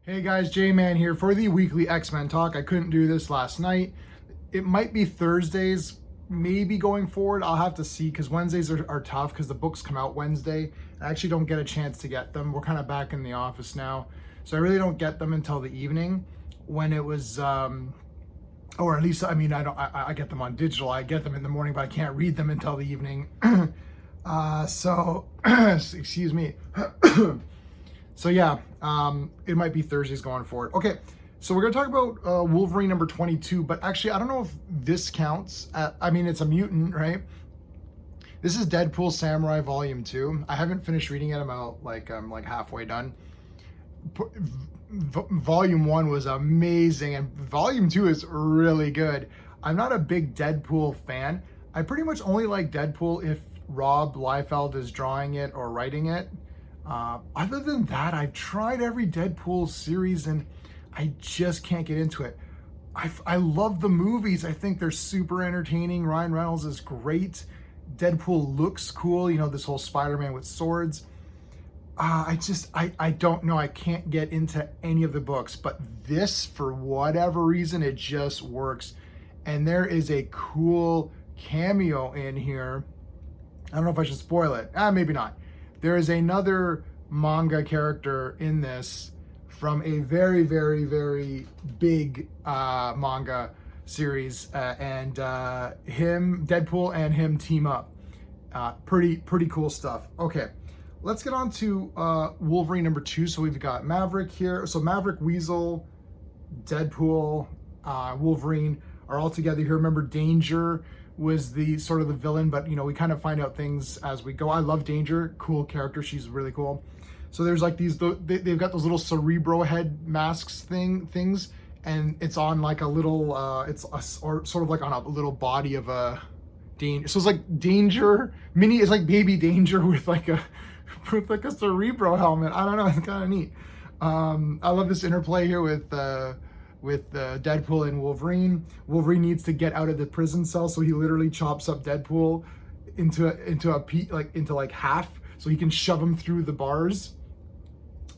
Hey guys, J-Man here for the weekly X-Men talk. I couldn't do this last night. It might be Thursdays, maybe going forward. I'll have to see because Wednesdays are tough because the books come out Wednesday. I actually don't get a chance to get them. We're kind of back in the office now. So I really don't get them until the evening when it was, or at least, I mean, I get them on digital. I get them in the morning, but I can't read them until the evening. Excuse me. So yeah, it might be Thursdays going forward. Okay, so we're gonna talk about Wolverine number 22, but actually I don't know if this counts. I mean, it's a mutant, right? This is Deadpool Samurai Volume 2. I haven't finished reading it. I'm like halfway done. Volume 1 was amazing, and Volume 2 is really good. I'm not a big Deadpool fan. I pretty much only like Deadpool if Rob Liefeld is drawing it or writing it. Other than that, I've tried every Deadpool series and I just can't get into it. I love the movies. I think they're super entertaining. Ryan Reynolds is great. Deadpool looks cool. You know, this whole Spider-Man with swords. I don't know. I can't get into any of the books, but this, for whatever reason, it just works. And there is a cool cameo in here. I don't know if I should spoil it. Maybe not. There is another manga character in this from a very, very, very big manga series, and Deadpool and him team up. Pretty cool stuff. Okay, let's get on to Wolverine number 2. So we've got Maverick here. So Maverick, Weasel, Deadpool, Wolverine are all together here. Remember, Danger was the sort of the villain, but you know, we kind of find out things as we go. I love Danger, cool character, she's really cool. So there's like these, they've got those little Cerebro head masks things, and it's on like a little, or sort of like on a little body of a Danger. So it's like Danger mini, it's like baby Danger with like a Cerebro helmet. I don't know, it's kind of neat. I love this interplay here with Deadpool and Wolverine. Wolverine needs to get out of the prison cell, so he literally chops up Deadpool into half, so he can shove him through the bars.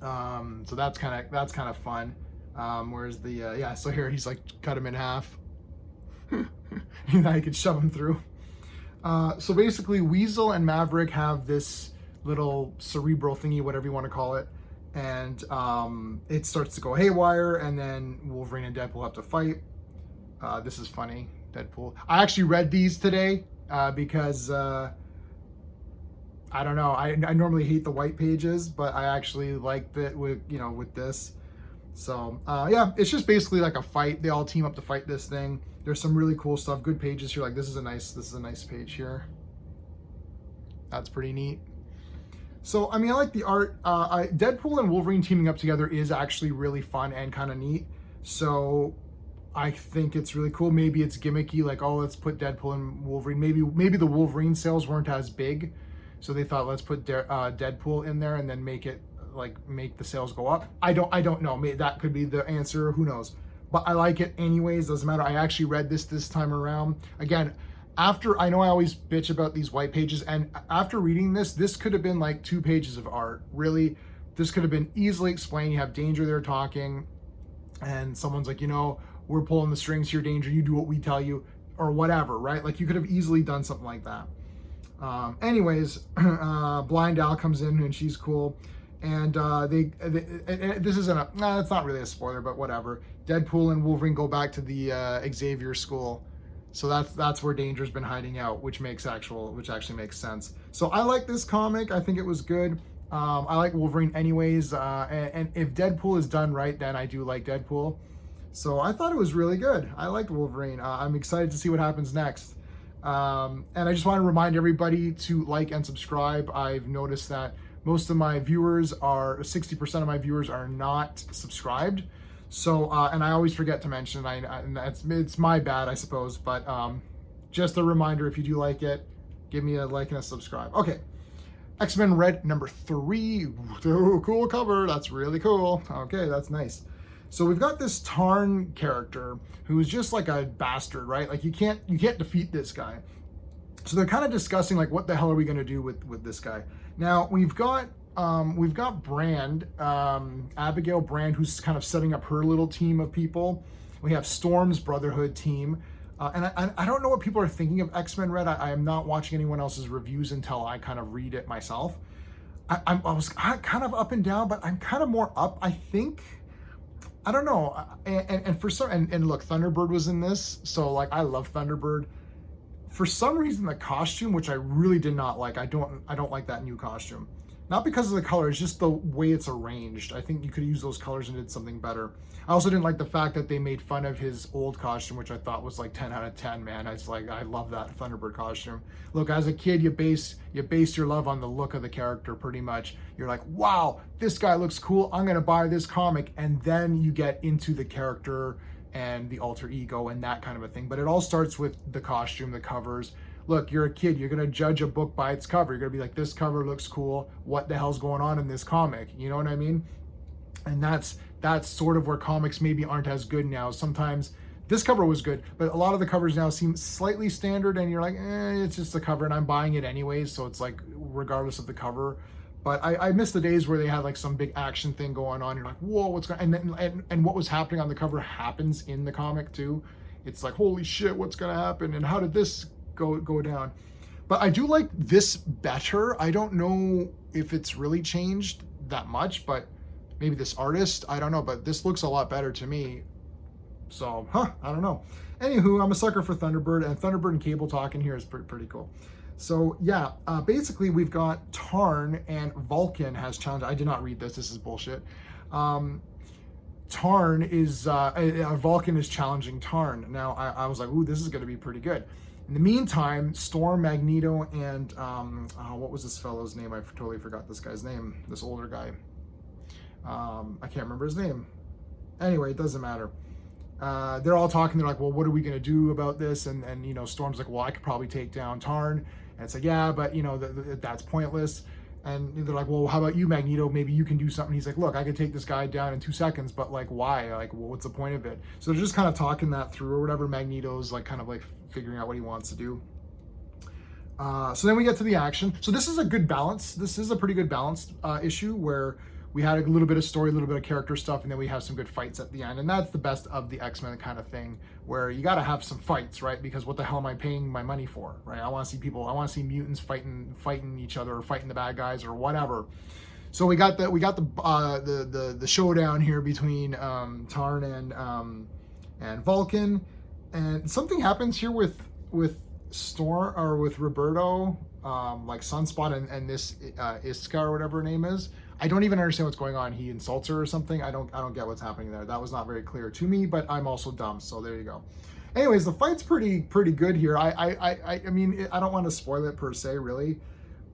So that's kind of fun. Where's the so here he's like cut him in half. Now he could shove him through. So basically, Weasel and Maverick have this little cerebral thingy, whatever you want to call it. And it starts to go haywire, and then Wolverine and Deadpool have to fight. This is funny, Deadpool. I actually read these today because I don't know. I normally hate the white pages, but I actually liked it with this. So yeah, it's just basically like a fight. They all team up to fight this thing. There's some really cool stuff. Good pages here. Like this is a nice page here. That's pretty neat. So, I mean, I like the art. Deadpool and Wolverine teaming up together is actually really fun and kind of neat. So, I think it's really cool. Maybe it's gimmicky, like, oh, let's put Deadpool and Wolverine. Maybe the Wolverine sales weren't as big, so they thought let's put Deadpool in there and then make the sales go up. I don't know. Maybe that could be the answer. Who knows? But I like it anyways. Doesn't matter. I actually read this time around. Again, I know I always bitch about these white pages, and after reading this could have been like 2 pages of art. Really, this could have been easily explained. You have Danger there talking, and someone's like, we're pulling the strings here, Danger, you do what we tell you, or whatever, right? Like, you could have easily done something like that. Anyways, Blind Al comes in, and she's cool, and this isn't it's not really a spoiler, but whatever. Deadpool and Wolverine go back to the Xavier school. So that's where Danger's been hiding out, which actually makes sense. So I like this comic. I think it was good. I like Wolverine anyways. And if Deadpool is done right, then I do like Deadpool. So I thought it was really good. I liked Wolverine. I'm excited to see what happens next. And I just want to remind everybody to like and subscribe. I've noticed that most of my viewers 60% of my viewers are not subscribed. So, and I always forget to mention, and it's my bad, I suppose, but just a reminder, if you do like it, give me a like and a subscribe. Okay, X-Men Red number 3, ooh, cool cover, that's really cool. Okay, that's nice. So we've got this Tarn character who's just like a bastard, right? Like you can't defeat this guy. So they're kind of discussing like, what the hell are we gonna do with this guy? Now we've got we've got Brand, Abigail Brand, who's kind of setting up her little team of people. We have Storm's Brotherhood team. And I don't know what people are thinking of X-Men Red. I am not watching anyone else's reviews until I kind of read it myself. I was kind of up and down, but I'm kind of more up. I think, I don't know. And for some, and look, Thunderbird was in this, so like I love Thunderbird. For some reason, the costume, which I really did not like, I don't like that new costume. Not because of the color, it's just the way it's arranged. I think you could use those colors and did something better. I also didn't like the fact that they made fun of his old costume, which I thought was like 10 out of 10, man. I love that Thunderbird costume. Look, as a kid, you base your love on the look of the character pretty much. You're like, wow, this guy looks cool. I'm gonna buy this comic. And then you get into the character and the alter ego and that kind of a thing. But it all starts with the costume, the covers. Look, you're a kid, you're gonna judge a book by its cover. You're gonna be like, this cover looks cool. What the hell's going on in this comic? You know what I mean? And that's sort of where comics maybe aren't as good now. Sometimes this cover was good, but a lot of the covers now seem slightly standard and you're like, it's just a cover and I'm buying it anyways. So it's like, regardless of the cover. But I miss the days where they had like some big action thing going on. You're like, whoa, what's going on? And what was happening on the cover happens in the comic too. It's like, holy shit, what's gonna happen? And how did this go down? But I do like this better. I don't know if it's really changed that much, but maybe this artist, I don't know, but this looks a lot better to me. So, I don't know. Anywho, I'm a sucker for Thunderbird, and Thunderbird and Cable talking here is pretty cool. So yeah, basically we've got Tarn and Vulcan has challenged. I did not read this. This is bullshit. Tarn is Vulcan is challenging Tarn. Now I was like, ooh, this is going to be pretty good. In the meantime, Storm, Magneto, and what was this fellow's name? I totally forgot this guy's name. This older guy. I can't remember his name. Anyway, it doesn't matter. They're all talking. They're like, well, what are we going to do about this? And you know, Storm's like, well, I could probably take down Tarn. And it's like, yeah, but you know, that's pointless. And they're like, well, how about you, Magneto? Maybe you can do something. He's like, look, I could take this guy down in 2 seconds, but like, why? Like, well, what's the point of it? So they're just kind of talking that through or whatever. Magneto's like kind of like figuring out what he wants to do. So then we get to the action. So this is a good balance. This is a pretty good balanced issue where we had a little bit of story, a little bit of character stuff, and then we have some good fights at the end. And that's the best of the X-Men kind of thing, where you got to have some fights, right? Because what the hell am I paying my money for, right? I want to see mutants fighting each other or fighting the bad guys or whatever. So we got the showdown here between Tarn and Vulcan, and something happens here with Storm or with Roberto, like Sunspot and this Iska or whatever her name is. I don't even understand what's going on. He insults her or something. I don't get what's happening there. That was not very clear to me, but I'm also dumb, so there you go. Anyways, the fight's pretty good here. I mean, I don't want to spoil it per se, really,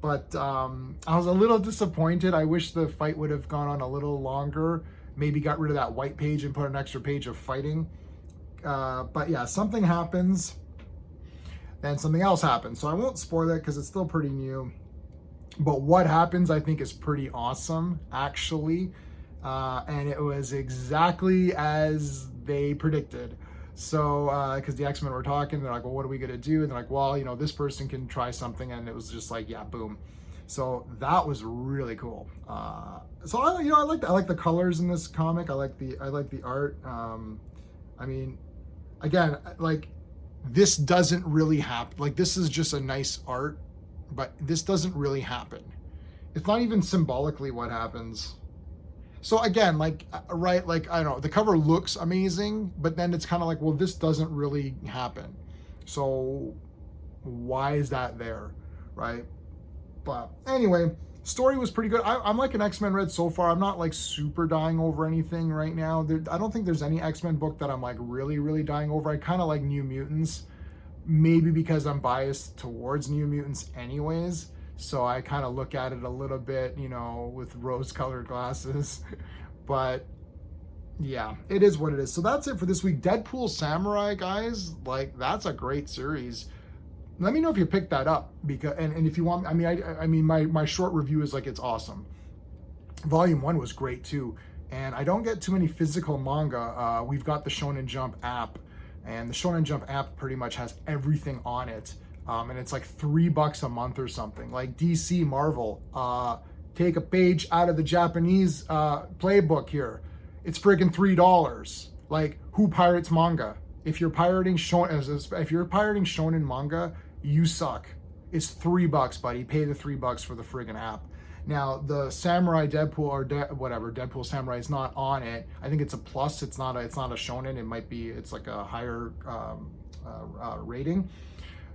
but I was a little disappointed. I wish the fight would have gone on a little longer. Maybe got rid of that white page and put an extra page of fighting. But yeah, something happens, then something else happens. So I won't spoil it because it's still pretty new. But what happens, I think, is pretty awesome, actually. And it was exactly as they predicted. So, because the X-Men were talking, they're like, well, what are we going to do? And they're like, well, you know, this person can try something. And it was just like, yeah, boom. So that was really cool. So, I like the colors in this comic. I like the art. I mean, again, like, this doesn't really happen. Like, this is just a nice art. But this doesn't really happen. It's not even symbolically what happens. So again, like, right, like, I don't know, the cover looks amazing, but then it's kind of like, well, this doesn't really happen. So why is that there, right? But anyway, story was pretty good. I'm like an X-Men Red so far. I'm not like super dying over anything right now. I don't think there's any X-Men book that I'm like really dying over. I kind of like New Mutants. Maybe because I'm biased towards New Mutants anyways, so I kind of look at it a little bit, you know, with rose-colored glasses. But yeah, it is what it is. So that's it for this week. Deadpool Samurai, guys, like, that's a great series. Let me know if you picked that up, because and if you want, I mean my short review is like, it's awesome. Volume 1 was great too, and I don't get too many physical manga. We've got the Shonen Jump app. And the Shonen Jump app pretty much has everything on it. And it's like $3 a month or something. Like DC, Marvel, take a page out of the Japanese playbook here. It's friggin' $3. Like, who pirates manga? If you're pirating shonen manga, you suck. It's $3, buddy. Pay the $3 for the friggin' app. Now, the Samurai Deadpool or whatever, Deadpool Samurai is not on it. I think it's a plus. It's not a shonen. It might be, it's like a higher rating.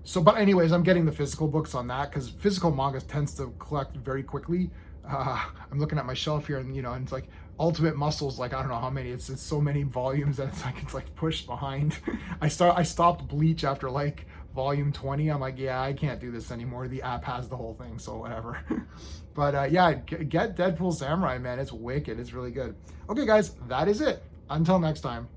So, but anyways, I'm getting the physical books on that because physical manga tends to collect very quickly. I'm looking at my shelf here, and and it's like Ultimate Muscles, like I don't know how many. It's so many volumes that it's like pushed behind. I stopped Bleach after like volume 20. I'm like, yeah, I can't do this anymore. The app has the whole thing, so whatever. But yeah, get Deadpool Samurai, man. It's wicked. It's really good. Okay, guys, that is it. Until next time.